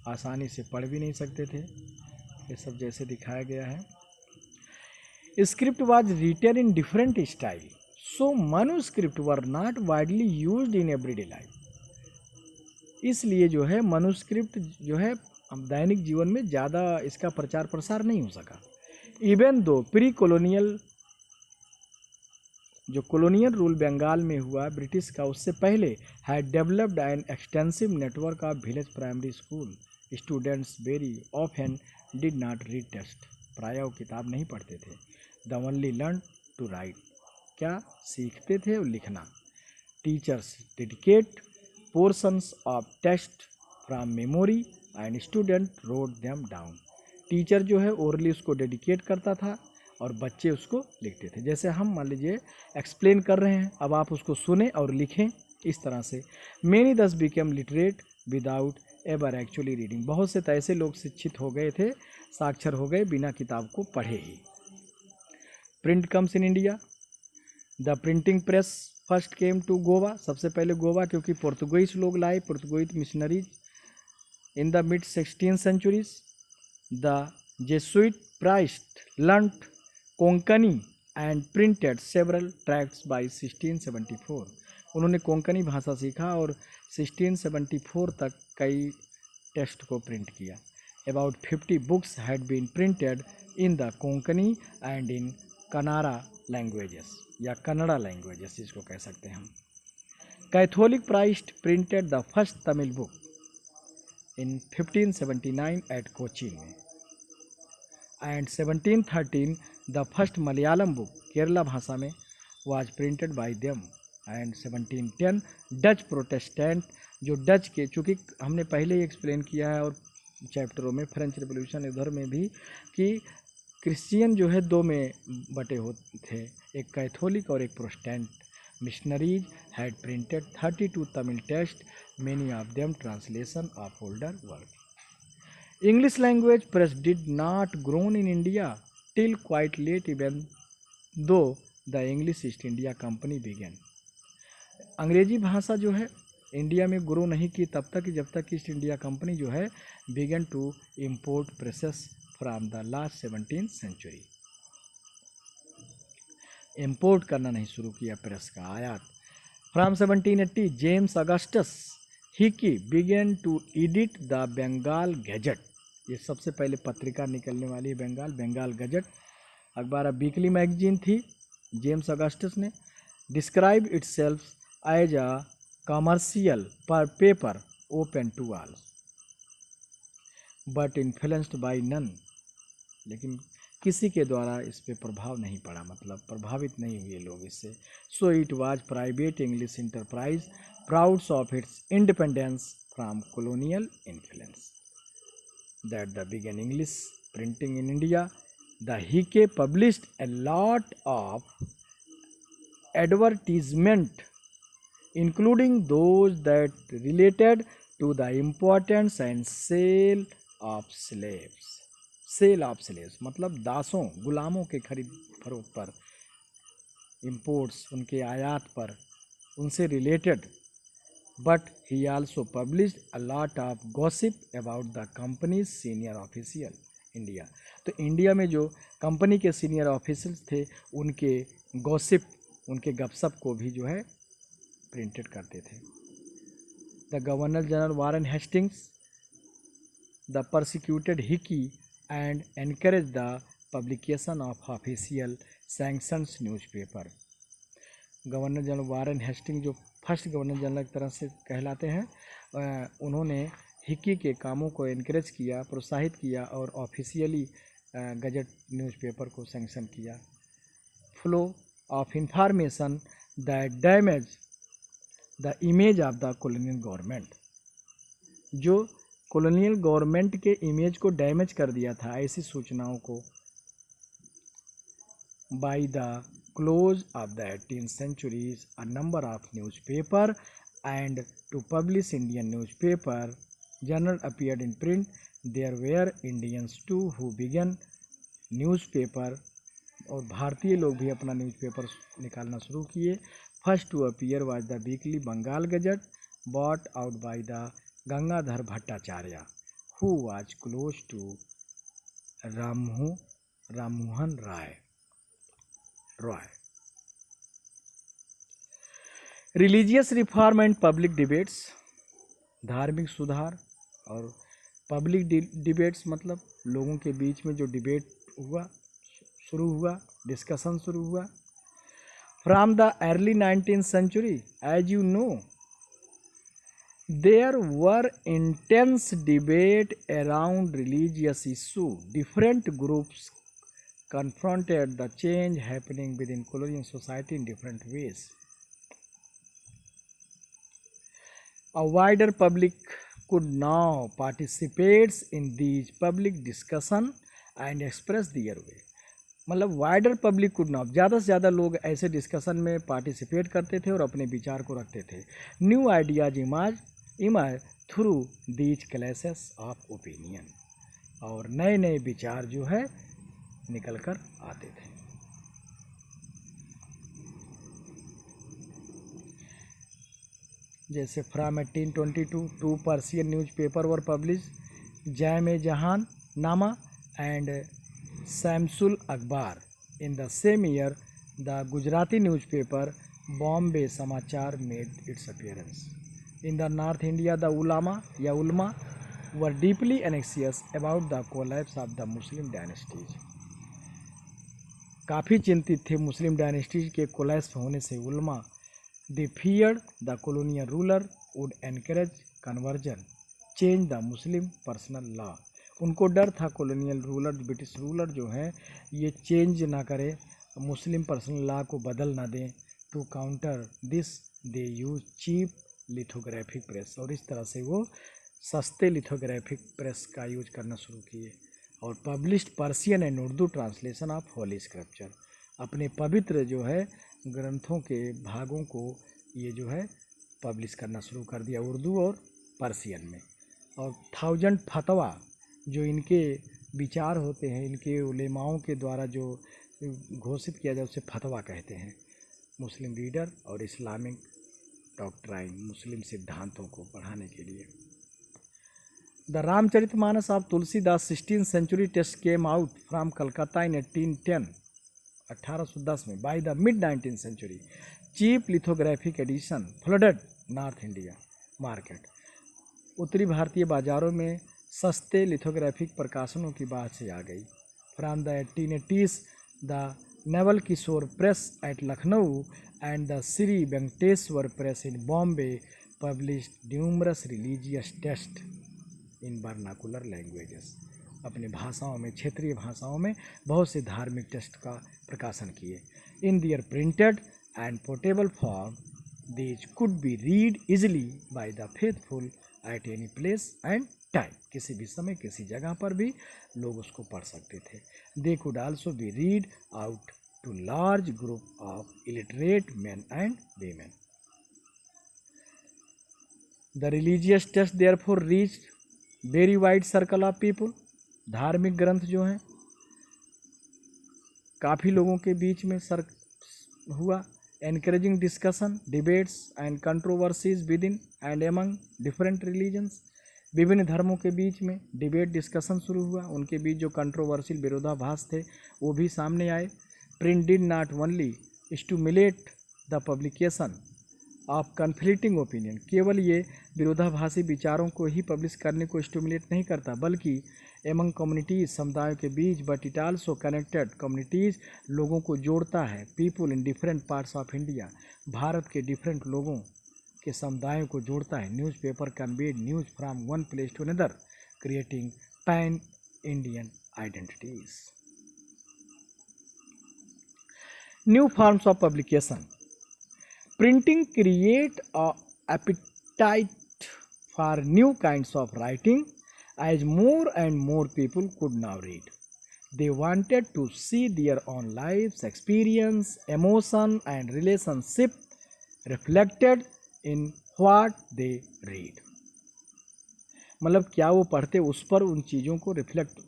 आसानी से पढ़ भी नहीं सकते थे। ये सब जैसे दिखाया गया है। Script was written in different style, so manuscript were not widely used in everyday life. इसलिए जो है मनुस्क्रिप्ट जो है दैनिक जीवन में ज़्यादा इसका प्रचार प्रसार नहीं हो सका। इवन दो प्री कॉलोनियल, जो कॉलोनियल रूल बंगाल में हुआ ब्रिटिश का, उससे पहले had developed an extensive network of village primary school. Students very often did not read text, प्रायः वो किताब नहीं पढ़ते थे। The only learn to write, क्या सीखते थे? और लिखना। Teachers dictate portions of text from memory and student wrote them down. Teacher जो है ओरली उसको डेडिकेट करता था और बच्चे उसको लिखते थे। जैसे हम मान लीजिए एक्सप्लेन कर रहे हैं, अब आप उसको सुने और लिखें, इस तरह से। मेनी दस became literate without ever actually reading, बहुत से तो ऐसे लोग शिक्षित हो गए थे, साक्षर हो गए बिना किताब को पढ़े ही। Print comes in India, the printing press first came to Goa, सबसे पहले गोवा, क्योंकि पुर्तगालीस लोग लाए, Portuguese missionaries in the mid 16th centuries। The Jesuit priests learnt Konkani and printed several tracts by 1674, उन्होंने कोंकणी भाषा सीखा और 1674 तक कई टेक्स्ट को प्रिंट किया। About 50 books had been printed in the Konkani and in Kanara languages, या कन्नड़ा लैंग्वेजेस जिसको कह सकते हैं हम। Catholic priests printed the first Tamil book in 1579 at Cochin में, and 1713 the first Malayalam book Kerala भाषा में was printed by them, and 1710 Dutch Protestant, जो डच के, चूँकि हमने पहले ही एक्सप्लेन किया है और चैप्टरों में, फ्रेंच रिवोल्यूशन उधर में भी, कि क्रिश्चियन जो है दो में बटे होते थे, एक कैथोलिक और एक Protestant. Missionaries had printed 32 Tamil text, many of them translation of older work. English language press did not grown in India till quite late, even though the English East India Company began। अंग्रेजी भाषा जो है India में grow नहीं की तब तक जब तक ईस्ट इंडिया कंपनी जो है began to import presses from the last 17th century, import करना नहीं शुरू किया प्रेस का, आयात। From 1780 James Augustus Hicky began to edit the Bengal Gazette, ये सबसे पहले पत्रिका निकलने वाली है बंगाल गजट, अखबार वीकली मैगजीन थी। जेम्स अगस्टस ने describe itself as a commercial पर paper open to all but influenced by none, लेकिन किसी के द्वारा इस पे प्रभाव नहीं पड़ा, मतलब प्रभावित नहीं हुए लोग इससे। So it was private English enterprise prouds of its independence from colonial influence that the began English printing in India. The Hickey published a lot of advertisement, including those that related to the importance and sale of slaves. Sale of slaves मतलब दासों, गुलामों के खरीद फरोख्त पर, imports, उनके आयात पर, उनसे related. But he also published a lot of gossip about the company senior official India. तो इंडिया में जो कंपनी के सीनियर ऑफिसर्स थे उनके गॉसिप, उनके गपशप को भी जो है प्रिंटेड करते थे। The governor general Warren Hastings the persecuted Hicky and encourage the publication of official sanctions newspaper. Governor general Warren Hasting जो फर्स्ट गवर्नर जनरल की तरह से कहलाते हैं, उन्होंने हिक्की के कामों को इनक्रेज किया, प्रोत्साहित किया और ऑफिशियली गजट न्यूज़पेपर को सैंक्शन किया. Flow of information that damage the image of the colonial government, जो कॉलोनियल गवर्नमेंट के इमेज को डैमेज कर दिया था, ऐसी सूचनाओं को by the close of the 18th centuries, a number of newspaper and to publish Indian newspaper journal appeared in print. There were Indians too who began newspaper, और भारतीय लोग भी अपना न्यूज़पेपर निकालना शुरू किए. First to appear was the weekly Bengal Gazette brought out by the Gangadhar Bhattacharya who was close to Rammohun Roy. Religious reform and public debates, धार्मिक सुधार और पब्लिक डिबेट्स मतलब लोगों के बीच में जो डिबेट शुरू हुआ, डिस्कशन शुरू हुआ. From the early 19th century, as you know, there were intense debate around religious issue. Different groups confronted the change happening within colonial society in different ways. A wider public could now participate in these public discussion and express their way. मतलब wider public could now, ज़्यादा से ज़्यादा लोग ऐसे discussion में participate करते थे और अपने विचार को रखते थे. New ideas emerge through these clashes of opinion, और नए नए विचार जो है निकल कर आते थे. जैसे from 1822 two Persian newspapers were published, Jam i Jahan Nama and Shamsul Akhbar. In the same year the Gujarati newspaper Bombay Samachar made its appearance. In the north India the ulama were deeply anxious about the collapse of the Muslim dynasties. काफ़ी चिंतित थे मुस्लिम dynasty के collapse होने से उलमा. They feared the colonial ruler would encourage conversion, change the Muslim personal law. उनको डर था कॉलोनियल रूलर, ब्रिटिश रूलर जो हैं, ये चेंज ना करे, मुस्लिम पर्सनल लॉ को बदल ना दें. To counter this they use cheap lithographic press, और इस तरह से वो सस्ते लिथोग्राफिक प्रेस का यूज करना शुरू किए. और published Persian and Urdu translation of Holi scripture, अपने पवित्र जो है ग्रंथों के भागों को ये जो है पब्लिश करना शुरू कर दिया उर्दू और पर्सियन में. और 1000 फतवा जो इनके विचार होते हैं, इनके उलेमाओं के द्वारा जो घोषित किया जाए उसे फतवा कहते हैं. मुस्लिम रीडर और इस्लामिक डॉक्ट्राइन, मुस्लिम सिद्धांतों को पढ़ाने के लिए. The Ramcharitmanas of Tulsidas 16th century text came out from Calcutta in 1810 में. By the mid 19th century, cheap lithographic edition flooded north India market. उत्तरी भारतीय बाज़ारों में सस्ते लिथोग्राफिक प्रकाशनों की बात से आ गई. From the 1880s, the Naval Kishore press at Lucknow and the Shri Venkateshwar press in Bombay published numerous religious text in vernacular languages. अपने भाषाओं में, क्षेत्रीय भाषाओं में बहुत से धार्मिक टेक्स्ट का प्रकाशन किए. In their printed and portable form, these could be read easily by the faithful at any place and time. किसी भी समय, किसी जगह पर भी लोग उसको पढ़ सकते थे. They could also be read out to large group of illiterate man and women. The religious text therefore reached very wide circle of people. धार्मिक ग्रंथ जो हैं काफ़ी लोगों के बीच में हुआ. Encouraging discussion, debates and controversies with in and among different religions. विभिन्न धर्मों के बीच में डिबेट डिस्कशन शुरू हुआ, उनके बीच जो कंट्रोवर्शियल विरोधाभास थे वो भी सामने आए. Print did not only stimulate the publication of conflicting opinion. केवल ये विरोधाभासी विचारों को ही पब्लिश करने को स्टिमुलेट नहीं करता, बल्कि एमंग कम्युनिटीज़, समुदायों के बीच, but it also connected communities, लोगों को जोड़ता है, people in different parts of India, Bharat के डिफरेंट लोगों के समुदायों को जोड़ता है। Newspapers conveyed news from one place to another, creating pan Indian identities. New forms of publication, printing create a appetite for new kinds of writing as more and more people could now read. They wanted to see their own lives, experience, emotion and relationship reflected in what they read. मतलब क्या वो पढ़ते उस पर उन चीज़ों को reflect,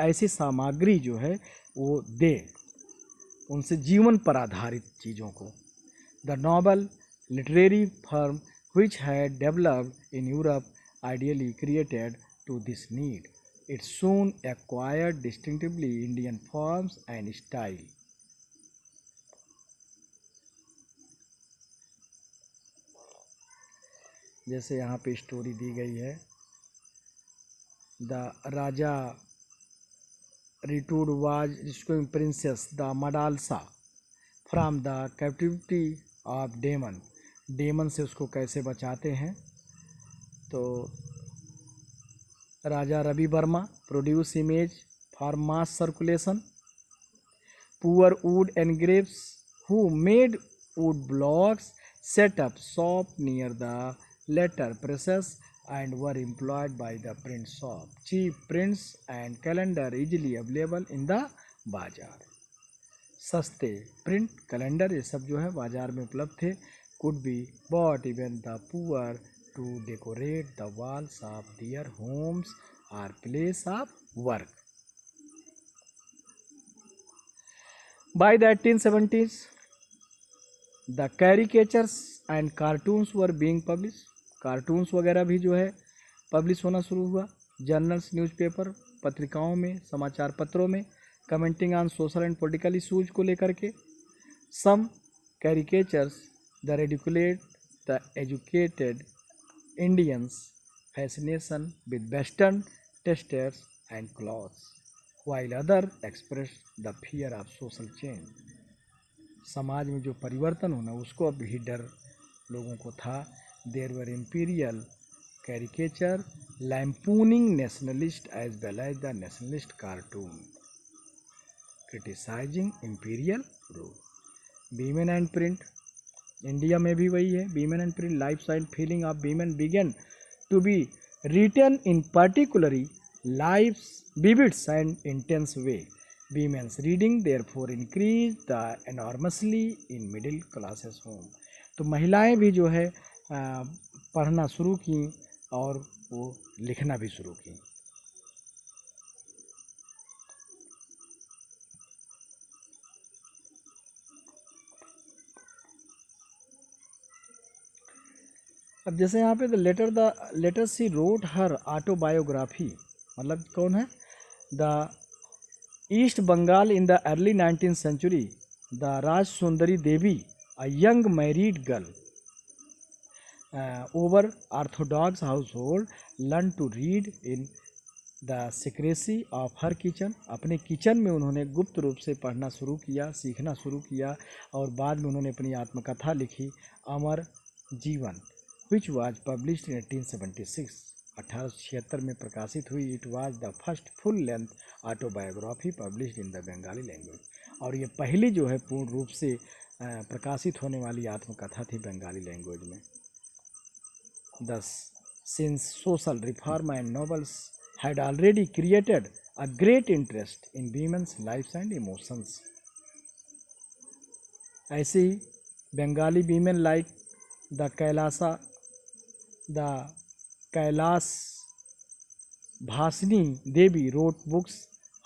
ऐसी सामग्री जो है वो दे, उनसे जीवन पर आधारित चीज़ों को। The novel literary form which had developed in Europe ideally created to this need. It soon acquired distinctively Indian forms and style. जैसे यहाँ पे स्टोरी दी गई है, द राजा रिटूड was rescuing princess the Madalasa from the captivity of demon. Demon से उसको कैसे बचाते हैं, तो Raja Ravi Varma produce image for mass circulation, poor wood engraves who made wood blocks set up shop near the letter presses and were employed by the print shop. Cheap prints and calendar easily available in the बाजार, सस्ते print calendar ये सब जो है बाजार में उपलब्ध थे। could be bought even the poor to decorate the walls of their homes or place of work. By the 1870s, the caricatures and cartoons were being published. Cartoons वगैरह भी जो है पब्लिश होना शुरू हुआ। जर्नल्स, न्यूज़पेपर, पत्रिकाओं में, समाचार पत्रों में, commenting on social and political issues को लेकर के। Some caricatures the ridiculed the educated Indians fascination with western textures and clothes, while other express the fear of social change. समाज में जो परिवर्तन होना उसको अब भी डर लोगों को था। There were imperial caricature lampooning nationalist as well as the nationalist cartoon criticizing imperial rule. Women and print, India में भी वही है। Women and print, lives and feeling of women began to be written in particularly lives, vivid and intense way. Women's reading therefore increased the enormously in middle classes home. तो महिलाएं भी जो है पढ़ना शुरू की और वो लिखना भी शुरू की। अब जैसे यहाँ पे the later she wrote her autobiography, मतलब कौन है, the east Bengal in the early 19th century, the Raj Sundari Devi, a young married girl over orthodox household learned to read in the secrecy of her kitchen. अपने किचन में उन्होंने गुप्त रूप से पढ़ना शुरू किया, सीखना शुरू किया और बाद में उन्होंने अपनी आत्मकथा लिखी, अमर जीवन, which was published in 1876. 1876 में प्रकाशित हुई। It was the first full length autobiography published in the Bengali language. और ये पहली जो है पूर्ण रूप से प्रकाशित होने वाली आत्मकथा थी बंगाली लैंग्वेज में। Thus, since social reform and novels had already created a great interest in women's lives and emotions, ऐसे ही Bengali women like the Kailash भासनी Devi wrote books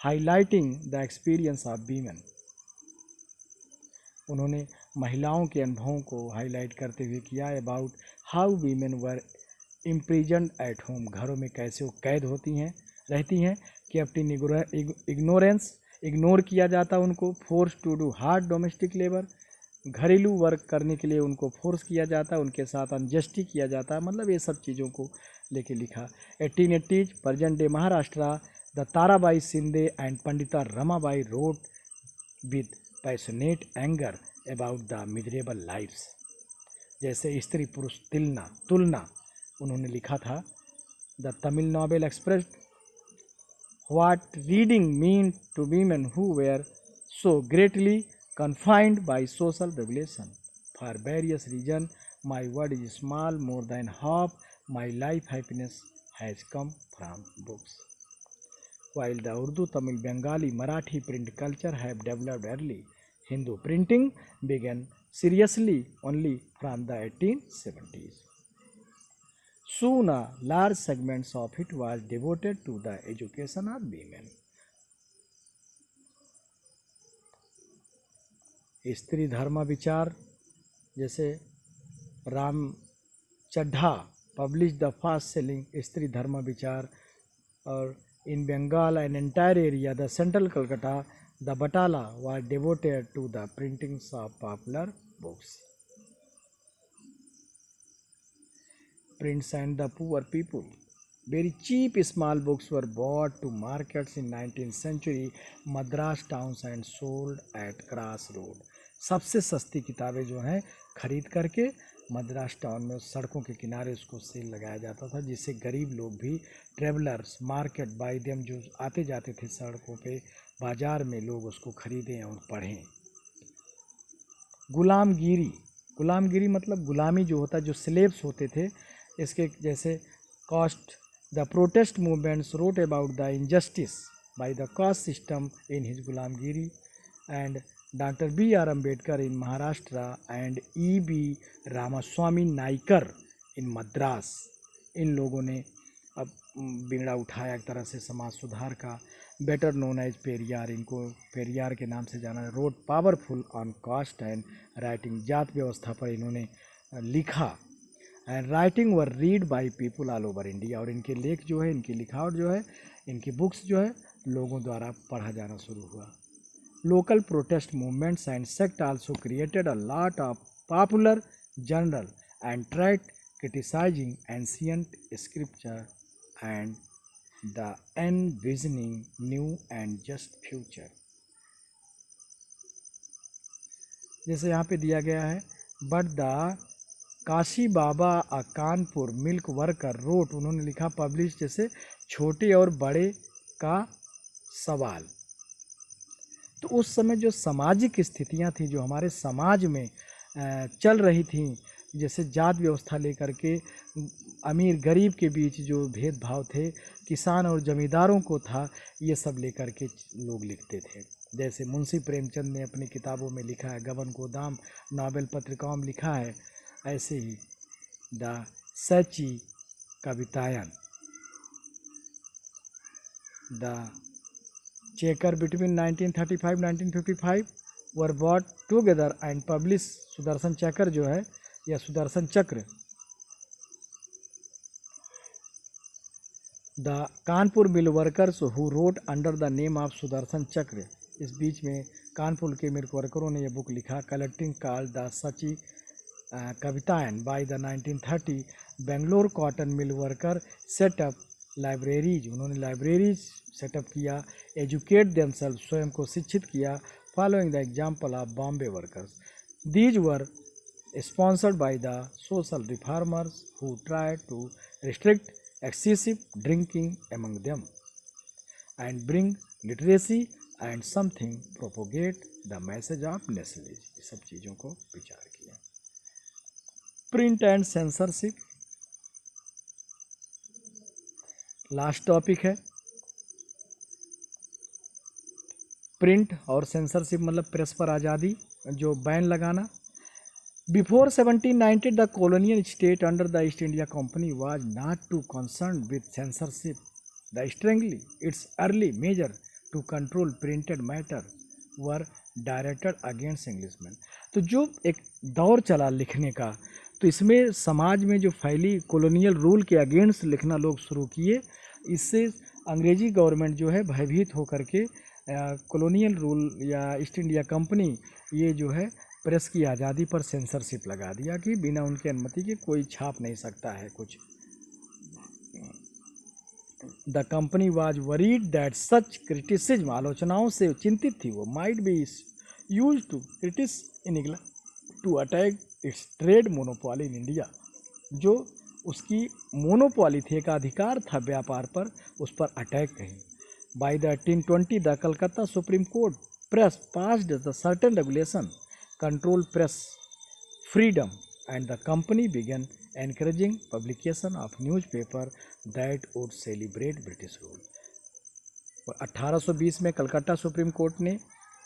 highlighting the experience of women. उन्होंने महिलाओं के अनुभवों को हाईलाइट करते हुए किया about how women were imprisoned at home, घरों में कैसे वो कैद होती हैं, रहती हैं, कि अपनी इग्नोरेंस, इग्नोर किया जाता उनको, force to do hard domestic labour, घरेलू वर्क करने के लिए उनको फोर्स किया जाता है, उनके साथ अनजस्टी किया जाता है, मतलब ये सब चीज़ों को लेके लिखा। 1880 present day Maharashtra, the Tarabai Shinde and Pandita Ramabai wrote with passionate anger about the miserable lifes. जैसे स्त्री पुरुष तुलना उन्होंने लिखा था। The Tamil novel expressed what reading mean to women who were so greatly confined by social regulation. For various reasons, my word is small, more than half my life happiness has come from books. While the Urdu, Tamil, Bengali, Marathi print culture have developed early, Hindu printing began seriously only from the 1870s. Soon a large segments of it was devoted to the education of women. स्त्री धर्म विचार, जैसे Ram Chaddha publish the fast selling Stri Dharma Vichar, और in Bengal and entire area the central Calcutta the Battala was devoted to the printings of popular books. Prince and the poor people. Very cheap small books were brought to markets in 19th century Madras towns and sold at crossroad. सबसे सस्ती किताबें जो हैं खरीद करके Madras town में सड़कों के किनारे उसको सेल लगाया जाता था, जिससे गरीब लोग भी ट्रेवलर्स मार्केट बाई देम जो आते जाते थे सड़कों पे बाज़ार में, लोग उसको खरीदें और पढ़ें। गुलामगिरी मतलब गुलामी जो होता है, जो स्लेव्स होते थे, इसके जैसे caste the protest movements wrote about the injustice by the caste system in his Gulamgiri, and doctor B.R. Ambedkar in Maharashtra and E.B. Ramaswamy Naicker in Madras. इन लोगों ने अब बिगड़ा उठाया एक तरह से समाज सुधार का। बेटर नोन एज पेरियार, इनको पेरियार के नाम से जाना है। Road powerful on caste and writing, जात व्यवस्था पर इन्होंने लिखा। And writing were read by people all over India, और इनके लेख जो है, इनकी लिखावट जो है, इनकी बुक्स जो है लोगों द्वारा पढ़ा जाना शुरू हुआ। Local protest movements and sect also created a lot of popular journal and tract criticising ancient scripture and the envisioning new and just future. जैसे यहाँ पे दिया गया है, but the Kashi Baba a Kanpur mill worker wrote, उन्होंने लिखा पब्लिश, जैसे छोटे और बड़े का सवाल। तो उस समय जो सामाजिक स्थितियां थी, जो हमारे समाज में चल रही थी, जैसे जात व्यवस्था लेकर के अमीर गरीब के बीच जो भेदभाव थे, किसान और जमींदारों को था, ये सब लेकर के लोग लिखते थे। जैसे मुंशी प्रेमचंद ने अपनी किताबों में लिखा है, गबन गोदाम नावल पत्रिकाओं में लिखा है, ऐसे ही the Sachi Kavitayan, the checker between 1935-1955 were bought together and publish. Sudarshan Chakra जो है, या Sudarshan Chakra, the Kanpur mill workers who wrote under the name of Sudarshan Chakra. इस बीच में कानपुर के मिल्क वर्करों ने यह बुक लिखा। Collecting called the Sachi Kavitayan by the 1930 Bangalore cotton mill worker setup libraries, उन्होंने लाइब्रेरीज सेटअप किया। एजुकेट देमसेल्फ, स्वयं को शिक्षित किया। Following the example of Bombay workers, these were sponsored by the social reformers who tried to restrict excessive drinking among them and bring literacy and something propagate the message of nationalism। ये सब चीज़ों को विचार किया। Print and censorship last topic है। Print और censorship मतलब press पर आज़ादी, जो बैन लगाना। Before 1790, the colonial state under the East India Company was not too concerned with censorship. The strongly its early measure to control printed matter were directed against Englishmen। तो जो एक दौर चला लिखने का, तो इसमें समाज में जो फैली कॉलोनियल रूल के अगेंस्ट लिखना लोग शुरू किए। इससे अंग्रेजी गवर्नमेंट जो है भयभीत होकर के कॉलोनियल रूल या ईस्ट इंडिया कंपनी ये जो है प्रेस की आज़ादी पर सेंसरशिप लगा दिया कि बिना उनकी अनुमति के कोई छाप नहीं सकता है कुछ। The company was worried that such criticism, आलोचनाओं से चिंतित थी वो, might be use to critics in England to attack its trade monopoly in India, जो उसकी मोनोपोली थी, एक अधिकार था व्यापार पर, उस पर अटैक कहीं। By the 1820 the Calcutta supreme court press passed the certain regulation control press freedom and the company began encouraging publication of newspaper that would celebrate British rule। 1820 में कलकत्ता सुप्रीम कोर्ट ने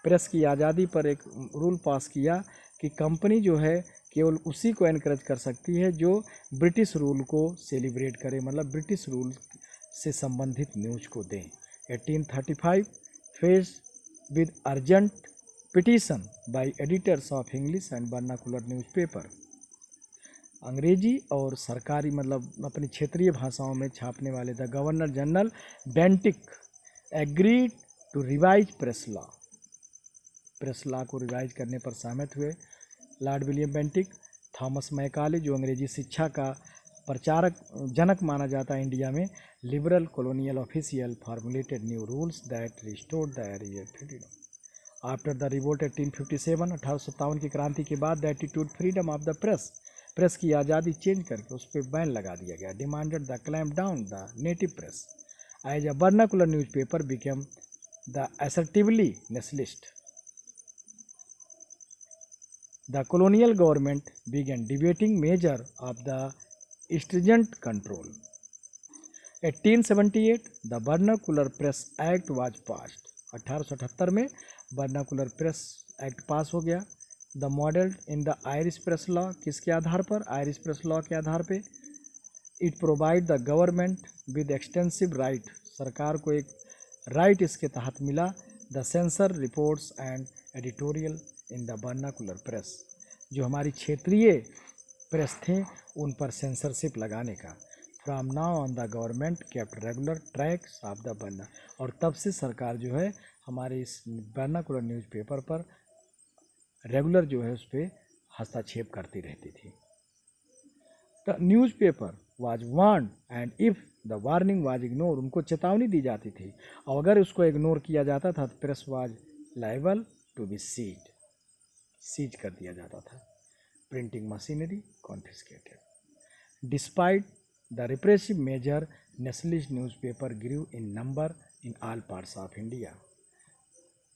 प्रेस की आज़ादी पर एक रूल पास किया कि company जो है केवल उसी को एनकरेज कर सकती है जो ब्रिटिश रूल को सेलिब्रेट करे, मतलब ब्रिटिश रूल से संबंधित न्यूज को दें। 1835 face with urgent petition by editors of English and vernacular newspaper, अंग्रेजी और सरकारी मतलब अपनी क्षेत्रीय भाषाओं में छापने वाले the governor general Bentinck agreed to revise press law, press law को रिवाइज करने पर सहमत हुए। Lord William Bentinck, Thomas Macaulay जो अंग्रेजी शिक्षा का प्रचारक जनक माना जाता है इंडिया में, liberal colonial official formulated new rules that restored the earlier freedom. After the revolt 1857, 1857 की क्रांति के बाद the attitude freedom of the press, press की आज़ादी चेंज करके उस पर बैन लगा दिया गया। Demanded the clamp down the native press as a vernacular newspaper became the assertively nationalist। The colonial government began debating measure of the stringent control। 1878 the Vernacular Press Act was passed। 1878 में vernacular press act पास हो गया। The model in the Irish press law, किसके आधार पर? Irish press law के आधार पे। It provide the government with extensive right, सरकार को एक राइट इसके तहत मिला, the sensor reports and editorial in the vernacular press, जो हमारी क्षेत्रीय प्रेस थे उन पर सेंसरशिप लगाने का। From now on the government kept regular tracks of the vernacular, और तब से सरकार जो है हमारे इस वर्नाकुलर न्यूज़पेपर पर रेगुलर जो है उस पर हस्तक्षेप करती रहती थी। The newspaper was warned and if the warning was ignore, उनको चेतावनी दी जाती थी और अगर उसको इग्नोर किया जाता था तो press was liable to be seize कर दिया जाता था। Printing machinery confiscated. Despite the repressive measure nationalist newspaper grew in number in all parts of India.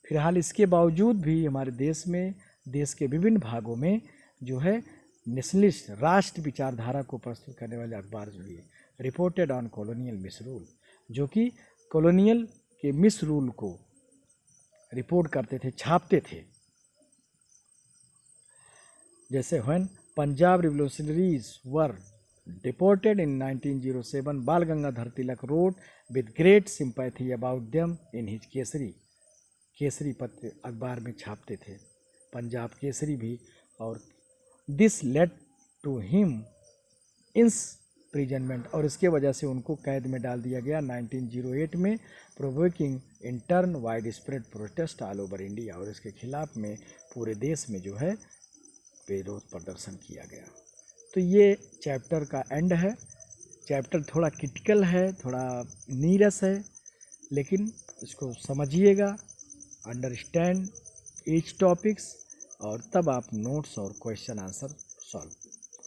फिलहाल इसके बावजूद भी हमारे देश में, देश के विभिन्न भागों में जो है नेशनलिस्ट राष्ट्र विचारधारा को प्रस्तुत करने वाले अखबार जो है रिपोर्टेड ऑन कॉलोनियल मिसरूल, जो कि कॉलोनियल के मिसरूल को रिपोर्ट करते थे, छापते थे। जैसे when Punjab revolutionaries were deported in 1907, Bal Gangadhar Tilak wrote with great sympathy about them in his Kesari, Kesari पत्र अखबार में छापते थे, पंजाब केसरी भी। और this led to him imprisonment, और इसके वजह से उनको कैद में डाल दिया गया 1908 में, provoking in turn wide spread protest all over India, और इसके खिलाफ में पूरे देश में जो है विरोध प्रदर्शन किया गया। तो ये चैप्टर का एंड है। चैप्टर थोड़ा क्रिटिकल है, थोड़ा नीरस है, लेकिन इसको समझिएगा, अंडरस्टैंड ईच टॉपिक्स, और तब आप नोट्स और क्वेश्चन आंसर सॉल्व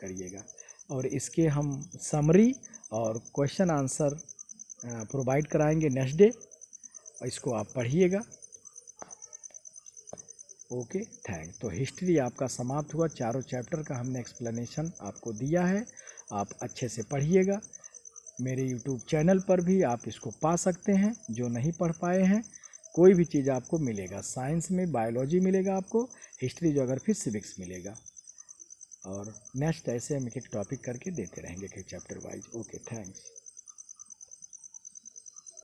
करिएगा। और इसके हम समरी और क्वेश्चन आंसर प्रोवाइड कराएंगे नेक्स्ट डे, और इसको आप पढ़िएगा। Okay, thank. तो हिस्ट्री आपका समाप्त हुआ, चारों चैप्टर का हमने एक्सप्लेनेशन आपको दिया है, आप अच्छे से पढ़िएगा। मेरे यूट्यूब चैनल पर भी आप इसको पा सकते हैं, जो नहीं पढ़ पाए हैं। कोई भी चीज़ आपको मिलेगा, साइंस में बायोलॉजी मिलेगा आपको, हिस्ट्री ज्योग्राफी सिविक्स मिलेगा, और नेक्स्ट ऐसे हम एक एक टॉपिक करके देते रहेंगे कि चैप्टर वाइज। Okay, thanks.